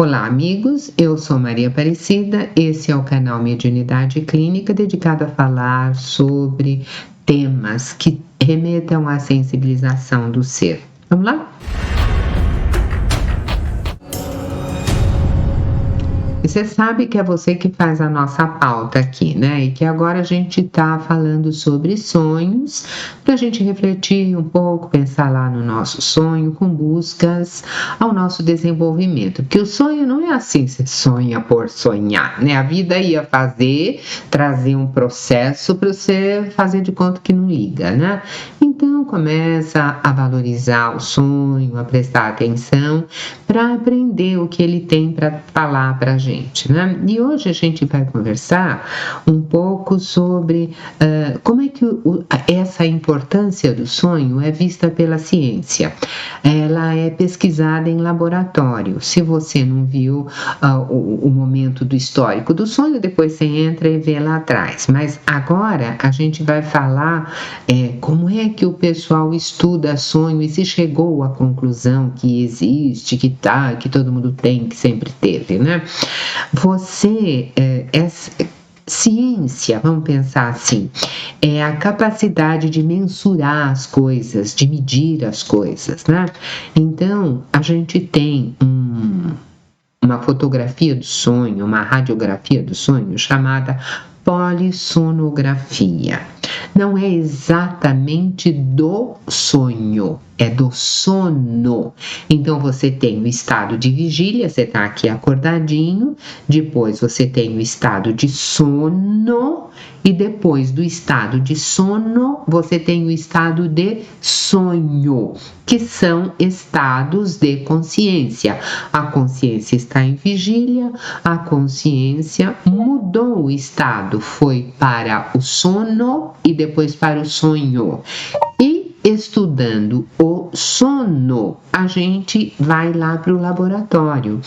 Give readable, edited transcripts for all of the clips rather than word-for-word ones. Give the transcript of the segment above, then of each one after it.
Olá, amigos. Eu sou Maria Aparecida. Esse é o canal Mediunidade Clínica, dedicado a falar sobre temas que remetam à sensibilização do ser. Vamos lá? E você sabe que é você que faz a nossa pauta aqui, né? E que agora a gente está falando sobre sonhos, para a gente refletir um pouco, pensar lá no nosso sonho, com buscas ao nosso desenvolvimento. Porque o sonho não é assim, você sonha por sonhar, né? A vida ia trazer um processo para você fazer de conta que não liga, né? Então começa a valorizar o sonho, a prestar atenção para aprender o que ele tem para falar para a gente, né? E hoje a gente vai conversar um pouco sobre como é que essa importância do sonho é vista pela ciência. Ela é pesquisada em laboratório. Se você não viu o momento do histórico do sonho, depois você entra e vê lá atrás. Mas agora a gente vai falar como é que o pessoal estuda sonho e se chegou à conclusão que existe, que todo mundo tem, que sempre teve, né? Ciência, vamos pensar assim, é a capacidade de mensurar as coisas, de medir as coisas, né? Então, a gente tem uma fotografia do sonho, uma radiografia do sonho chamada polissonografia. Não é exatamente do sonho, é do sono. Então você tem o estado de vigília, você está aqui acordadinho, depois você tem o estado de sono, e depois do estado de sono você tem o estado de sonho, que são estados de consciência. A consciência está em vigília, a consciência mudou o estado, foi para o sono e depois para o sonho. E estudando o sono, a gente vai lá para o laboratório.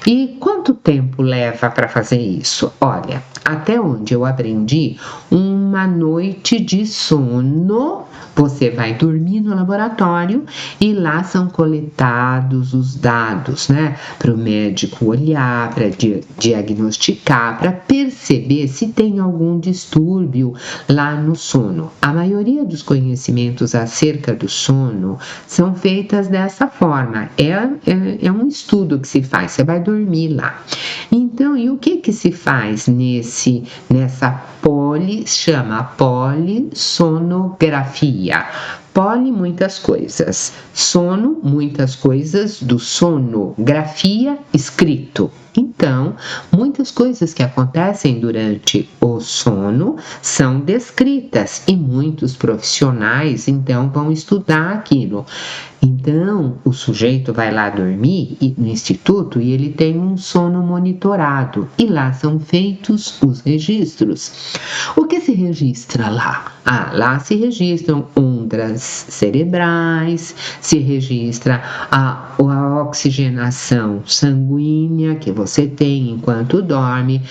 E quanto tempo leva para fazer isso? Olha, até onde eu aprendi, uma noite de sono, você vai dormir no laboratório e lá são coletados os dados, né? Para o médico olhar, para diagnosticar, para perceber se tem algum distúrbio lá no sono. A maioria dos conhecimentos acerca do sono são feitas dessa forma. É um estudo que se faz, você vai dormir lá. Então, e o que se faz nessa chama polissonografia? Poli, muitas coisas. Sono, muitas coisas do sono. Grafia, escrito. Então, muitas coisas que acontecem durante o sono são descritas e muitos profissionais, então, vão estudar aquilo. Então, o sujeito vai lá dormir no instituto e ele tem um sono monitorado e lá são feitos os registros. O que se registra lá? Lá se registram ondas cerebrais, se registra a oxigenação sanguínea que você tem enquanto dorme,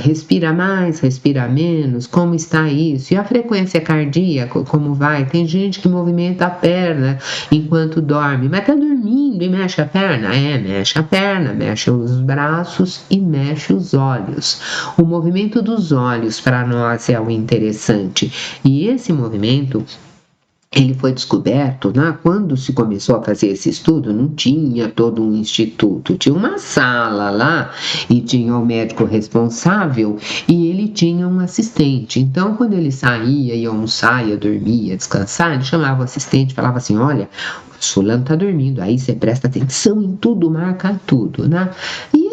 respira mais, respira menos, como está isso, e a frequência cardíaca, como vai? Tem gente que movimenta a perna enquanto dorme, mas está dormindo e mexe a perna? Mexe a perna, mexe os braços e mexe os olhos. O movimento dos olhos para nós é o interessante, e esse movimento ele foi descoberto, né? Quando se começou a fazer esse estudo, não tinha todo um instituto, tinha uma sala lá e tinha o médico responsável e ele tinha um assistente. Então, quando ele saía, ia almoçar, ia dormir, ia descansar, ele chamava o assistente e falava assim, olha, o fulano está dormindo, aí você presta atenção em tudo, marca tudo, né? E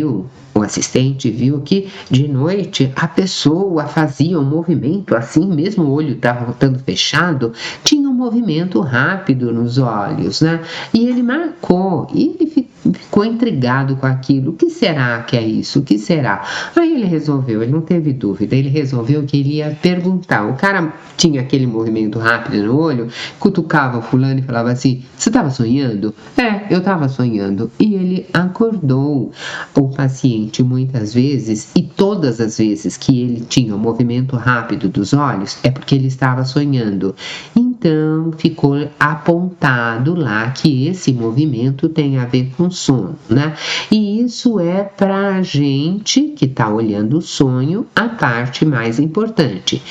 o assistente viu que de noite a pessoa fazia um movimento assim, mesmo o olho estava voltando fechado, tinha um movimento rápido nos olhos, né? E ele marcou, e ele ficou intrigado com aquilo. O que será que é isso? O que será? Aí ele não teve dúvida, ele resolveu que ele ia perguntar. O cara tinha aquele movimento rápido no olho, cutucava o fulano e falava assim, você estava sonhando? Eu estava sonhando. E ele acordou o paciente muitas vezes, e todas as vezes que ele tinha o movimento rápido dos olhos, é porque ele estava sonhando. Então ficou apontado lá que esse movimento tem a ver com sono, né? E isso é para a gente que está olhando o sonho a parte mais importante.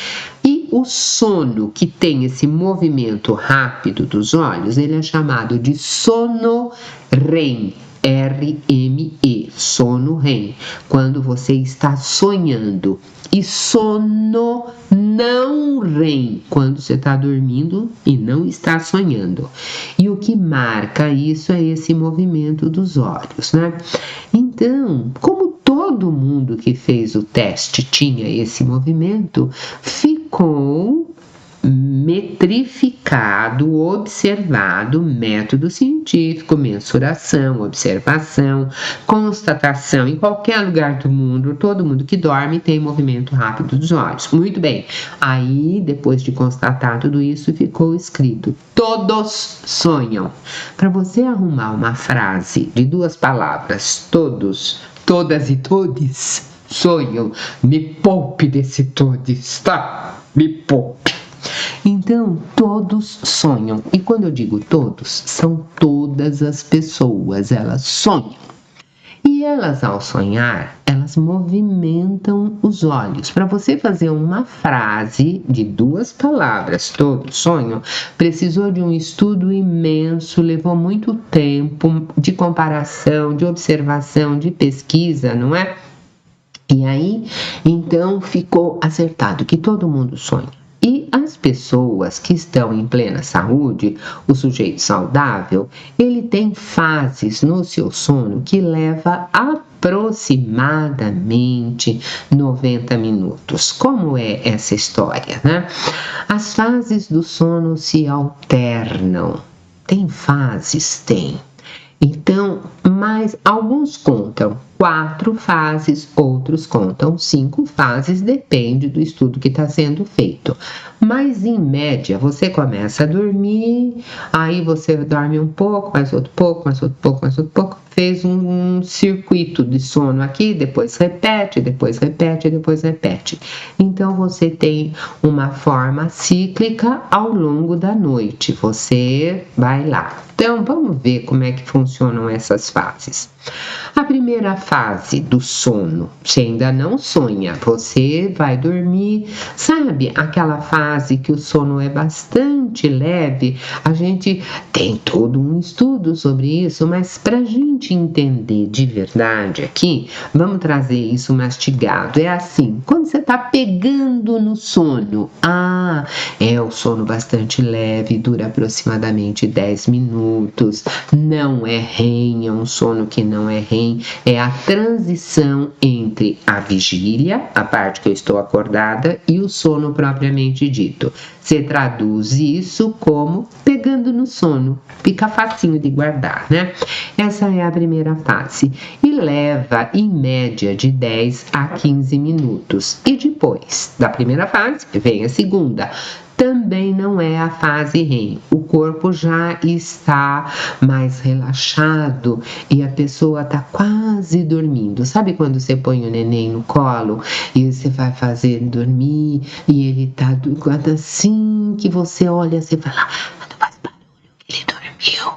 E o sono que tem esse movimento rápido dos olhos, ele é chamado de sono REM. RME, sono REM, quando você está sonhando. E sono não REM, quando você está dormindo e não está sonhando. E o que marca isso é esse movimento dos olhos, né? Então, como todo mundo que fez o teste tinha esse movimento, ficou metrificado, observado, método científico, mensuração, observação, constatação. Em qualquer lugar do mundo, todo mundo que dorme tem movimento rápido dos olhos. Muito bem. Aí, depois de constatar tudo isso, ficou escrito: todos sonham. Para você arrumar uma frase de 2 palavras, todos, todas e todes sonham, me poupe desse todes, tá? Me poupe. Então, todos sonham. E quando eu digo todos, são todas as pessoas, elas sonham. E elas, ao sonhar, elas movimentam os olhos. Para você fazer uma frase de 2 palavras, todos sonham, precisou de um estudo imenso, levou muito tempo de comparação, de observação, de pesquisa, não é? E aí, então, ficou acertado que todo mundo sonha. E as pessoas que estão em plena saúde, o sujeito saudável, ele tem fases no seu sono que leva aproximadamente 90 minutos. Como é essa história, né? As fases do sono se alternam. Tem fases? Tem. Então, mas alguns contam 4 fases, outros contam 5 fases, depende do estudo que está sendo feito. Mas, em média, você começa a dormir, aí você dorme um pouco, mais outro pouco, mais outro pouco, mais outro pouco, fez um circuito de sono aqui, depois repete, depois repete, depois repete. Então, você tem uma forma cíclica ao longo da noite, você vai lá. Então, vamos ver como é que funcionam essas fases. A primeira fase do sono, você ainda não sonha, você vai dormir, sabe? Aquela fase que o sono é bastante leve, a gente tem todo um estudo sobre isso, mas para a gente entender de verdade aqui, vamos trazer isso mastigado. É assim, quando você está pegando no sono, é o sono bastante leve, dura aproximadamente 10 minutos, não é REM, é um sono que não é REM, é a transição entre a vigília, a parte que eu estou acordada, e o sono propriamente dito. Você traduz isso como pegando no sono, fica facinho de guardar, né? Essa é a primeira fase e leva em média de 10 a 15 minutos. E depois da primeira fase vem a segunda. Também não é a fase REM. O corpo já está mais relaxado e a pessoa está quase dormindo. Sabe quando você põe o neném no colo e você vai fazer dormir e ele está quando assim que você olha, você fala, não faz barulho que ele dormiu.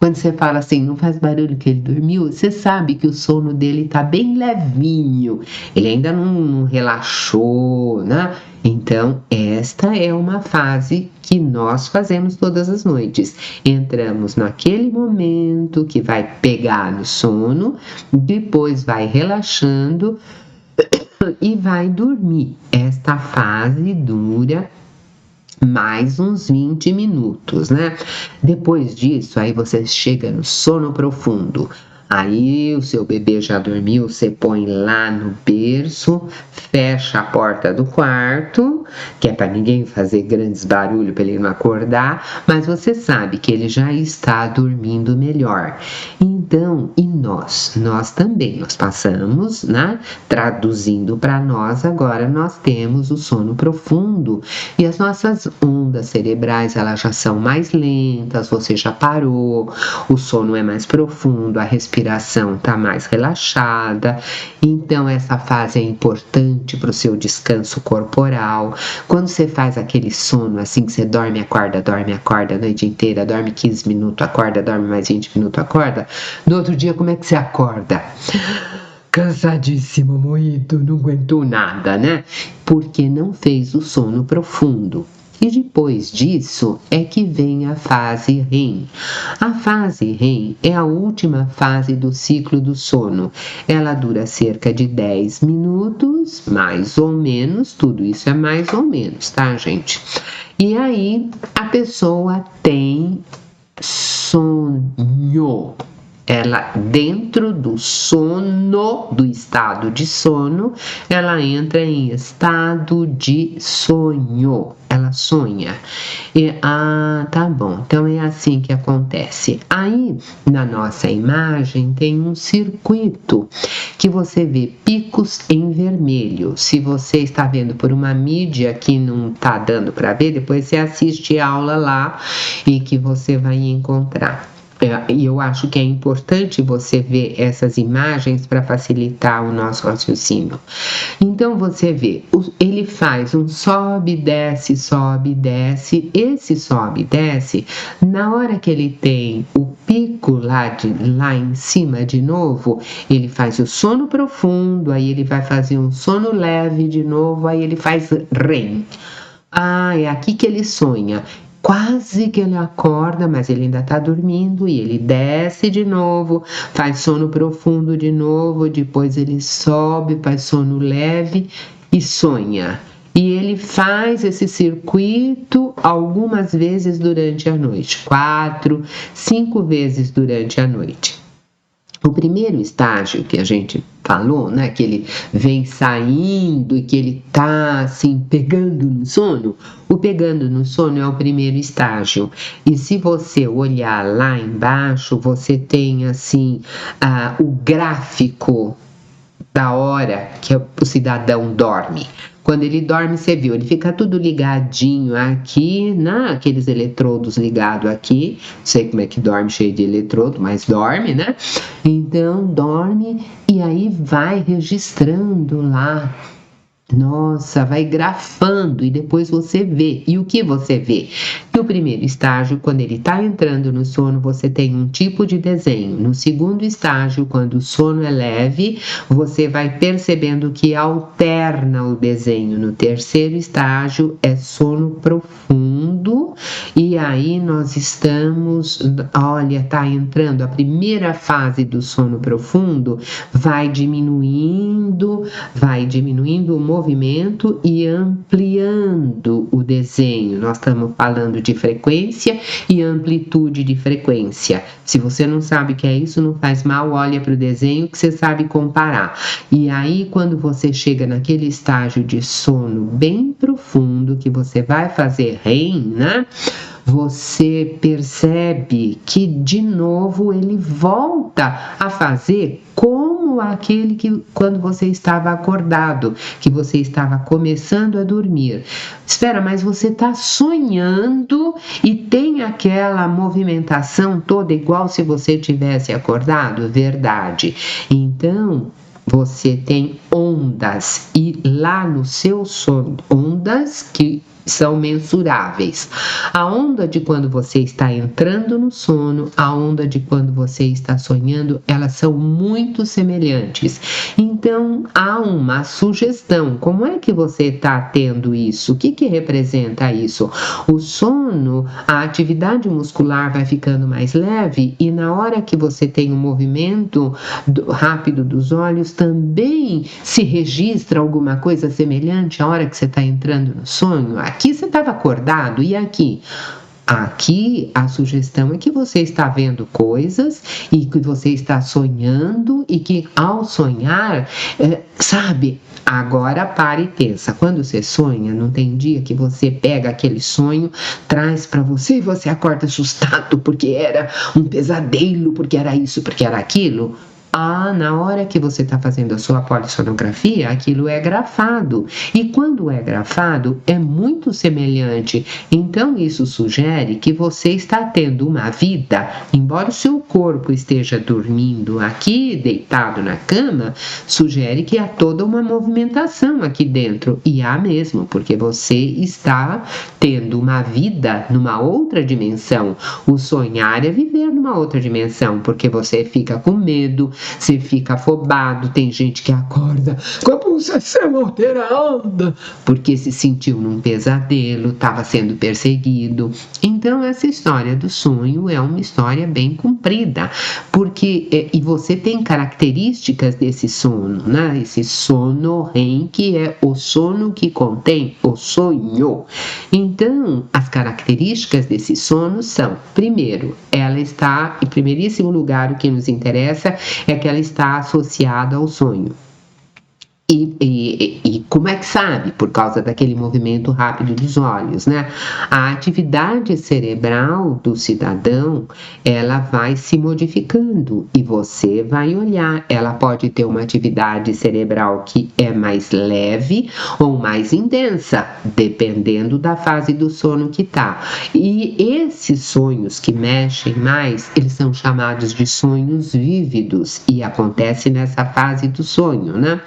Quando você fala assim, não faz barulho que ele dormiu, você sabe que o sono dele está bem levinho. Ele ainda não relaxou, né? Então, esta é uma fase que nós fazemos todas as noites. Entramos naquele momento que vai pegar no sono, depois vai relaxando e vai dormir. Esta fase dura mais uns 20 minutos, né? Depois disso, aí você chega no sono profundo. Aí o seu bebê já dormiu, você põe lá no berço, fecha a porta do quarto, que é para ninguém fazer grandes barulhos para ele não acordar, mas você sabe que ele já está dormindo melhor. Então, e nós também, nós passamos, né? Traduzindo para nós, agora nós temos o sono profundo e as nossas ondas cerebrais, elas já são mais lentas, você já parou, o sono é mais profundo, a respiração respiração está mais relaxada. Então essa fase é importante para o seu descanso corporal. Quando você faz aquele sono assim que você dorme, acorda a noite inteira, dorme 15 minutos, acorda, dorme mais 20 minutos, acorda. No outro dia, como é que você acorda? Cansadíssimo, moído, não aguentou nada, né? Porque não fez o sono profundo. E depois disso é que vem a fase REM. A fase REM é a última fase do ciclo do sono. Ela dura cerca de 10 minutos, mais ou menos, tudo isso é mais ou menos, tá, gente? E aí a pessoa tem sonho. Ela, dentro do sono, do estado de sono, ela entra em estado de sonho. Ela sonha. Tá bom. Então é assim que acontece. Aí, na nossa imagem, tem um circuito que você vê picos em vermelho. Se você está vendo por uma mídia que não está dando para ver, depois você assiste a aula lá e que você vai encontrar. E eu acho que é importante você ver essas imagens para facilitar o nosso raciocínio. Então você vê, ele faz um sobe, desce, sobe, desce. Esse sobe, desce, na hora que ele tem o pico lá em cima de novo, ele faz o sono profundo, aí ele vai fazer um sono leve de novo, aí ele faz REM. É aqui que ele sonha. Quase que ele acorda, mas ele ainda está dormindo e ele desce de novo, faz sono profundo de novo, depois ele sobe, faz sono leve e sonha. E ele faz esse circuito algumas vezes durante a noite, 4, 5 vezes durante a noite. O primeiro estágio que a gente falou, né, que ele vem saindo e que ele tá assim pegando no sono, o pegando no sono é o primeiro estágio. E se você olhar lá embaixo, você tem assim o gráfico da hora que o cidadão dorme. Quando ele dorme, você viu, ele fica tudo ligadinho aqui, aqueles eletrodos ligados aqui. Não sei como é que dorme cheio de eletrodo, mas dorme, né? Então, dorme e aí vai registrando lá. Nossa, vai grafando e depois você vê. E o que você vê? No primeiro estágio, quando ele está entrando no sono, você tem um tipo de desenho. No segundo estágio, quando o sono é leve, você vai percebendo que alterna o desenho. No terceiro estágio, é sono profundo. E aí nós estamos, olha, está entrando a primeira fase do sono profundo, vai diminuindo o movimento e ampliando o desenho. Nós estamos falando de frequência e amplitude de frequência. Se você não sabe o que é isso, não faz mal, olha para o desenho que você sabe comparar. E aí, quando você chega naquele estágio de sono bem profundo, que você vai fazer REM, né? Você percebe que de novo ele volta a fazer como aquele que quando você estava acordado, que você estava começando a dormir. Espera, mas você está sonhando e tem aquela movimentação toda igual se você tivesse acordado? Verdade. Então, você tem ondas e lá no seu sono, ondas que são mensuráveis. A onda de quando você está entrando no sono, a onda de quando você está sonhando, elas são muito semelhantes. Então, há uma sugestão. Como é que você está tendo isso? O que representa isso? O sono, a atividade muscular vai ficando mais leve e na hora que você tem um movimento rápido dos olhos, também se registra alguma coisa semelhante à hora que você está entrando no sonho? Aqui você estava acordado e aqui? Aqui a sugestão é que você está vendo coisas e que você está sonhando e que ao sonhar, sabe, agora para e pensa. Quando você sonha, não tem dia que você pega aquele sonho, traz para você e você acorda assustado porque era um pesadelo, porque era isso, porque era aquilo? na hora que você está fazendo a sua polissonografia, aquilo é grafado. E quando é grafado, é muito semelhante. Então, isso sugere que você está tendo uma vida, embora o seu corpo esteja dormindo aqui, deitado na cama, sugere que há toda uma movimentação aqui dentro. E há mesmo, porque você está tendo uma vida numa outra dimensão. O sonhar é viver numa outra dimensão, porque você fica com medo, você fica afobado, tem gente que acorda com a pulsação alterada, porque se sentiu num pesadelo, estava sendo perseguido. Então essa história do sonho é uma história bem comprida, porque e você tem características desse sono, né? Esse sono REM, que é o sono que contém o sonho. Então, as características desse sono são, primeiro, ela está, em primeiríssimo lugar, o que nos interessa é que ela está associada ao sonho. E como é que sabe? Por causa daquele movimento rápido dos olhos, né? A atividade cerebral do cidadão, ela vai se modificando e você vai olhar. Ela pode ter uma atividade cerebral que é mais leve ou mais intensa, dependendo da fase do sono que tá. E esses sonhos que mexem mais, eles são chamados de sonhos vívidos e acontece nessa fase do sonho, né?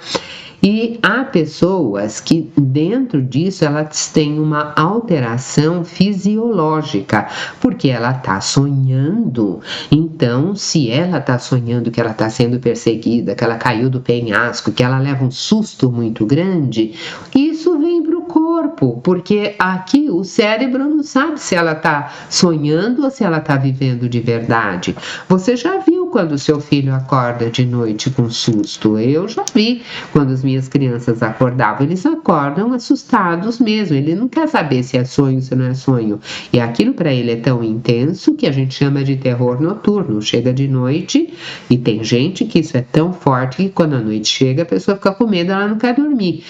E há pessoas que dentro disso elas têm uma alteração fisiológica, porque ela está sonhando. Então, se ela está sonhando que ela está sendo perseguida, que ela caiu do penhasco, que ela leva um susto muito grande, isso vem para o corpo, porque aqui o cérebro não sabe se ela está sonhando ou se ela está vivendo de verdade. Você já viu quando seu filho acorda de noite com susto? Eu já vi quando as minhas crianças acordavam, eles acordam assustados mesmo, ele não quer saber se é sonho ou se não é sonho, e aquilo para ele é tão intenso que a gente chama de terror noturno. Chega de noite e tem gente que isso é tão forte que quando a noite chega a pessoa fica com medo, ela não quer dormir.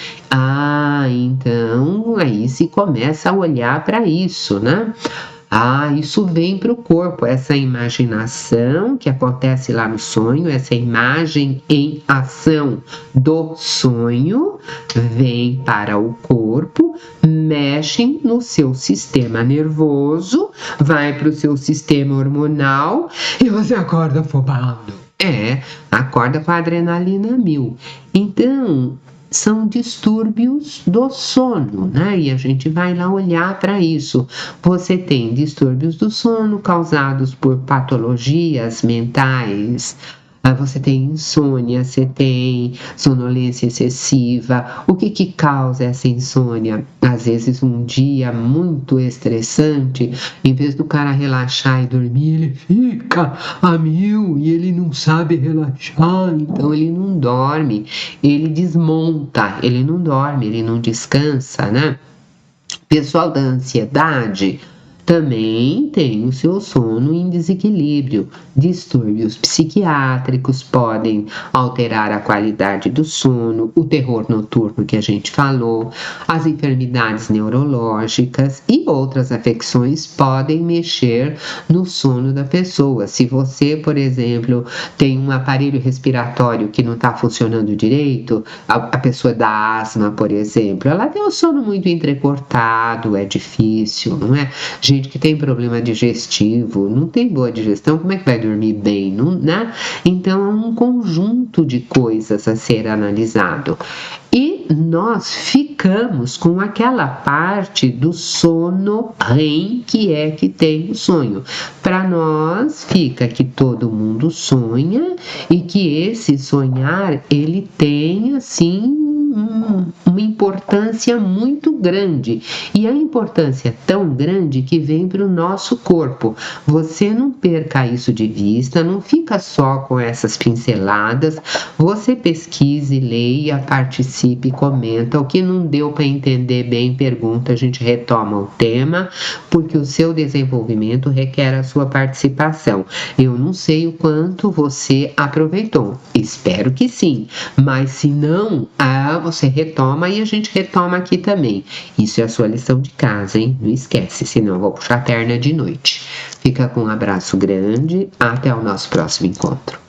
Então aí se começa a olhar para isso, né? Isso vem para o corpo, essa imaginação que acontece lá no sonho, essa imagem em ação do sonho, vem para o corpo, mexe no seu sistema nervoso, vai para o seu sistema hormonal e você acorda afobado. Acorda com a adrenalina 1000. Então, são distúrbios do sono, né? E a gente vai lá olhar para isso. Você tem distúrbios do sono causados por patologias mentais. Você tem insônia, você tem sonolência excessiva. O que causa essa insônia? Às vezes um dia muito estressante, em vez do cara relaxar e dormir, ele fica a 1000 e ele não sabe relaxar, então ele não dorme, ele desmonta, ele não dorme, ele não descansa, né? Pessoal da ansiedade também tem o seu sono em desequilíbrio. Distúrbios psiquiátricos podem alterar a qualidade do sono, o terror noturno que a gente falou, as enfermidades neurológicas e outras afecções podem mexer no sono da pessoa. Se você, por exemplo, tem um aparelho respiratório que não está funcionando direito, a pessoa da asma, por exemplo, ela tem o sono muito entrecortado, é difícil, não é? Gente que tem problema digestivo, não tem boa digestão, como é que vai dormir bem, não, né? Então é um conjunto de coisas a ser analisado. E nós ficamos com aquela parte do sono REM que tem o sonho. Para nós fica que todo mundo sonha e que esse sonhar ele tem assim uma importância muito grande, e a importância é tão grande que vem para o nosso corpo. Você não perca isso de vista, não fica só com essas pinceladas, você pesquise, leia, participe, comenta. O que não deu para entender bem, pergunta, a gente retoma o tema, porque o seu desenvolvimento requer a sua participação. Eu não sei o quanto você aproveitou, espero que sim, mas se não, você retoma e a gente retoma aqui também. Isso é a sua lição de casa, hein? Não esquece, senão eu vou puxar a perna de noite. Fica com um abraço grande, até o nosso próximo encontro.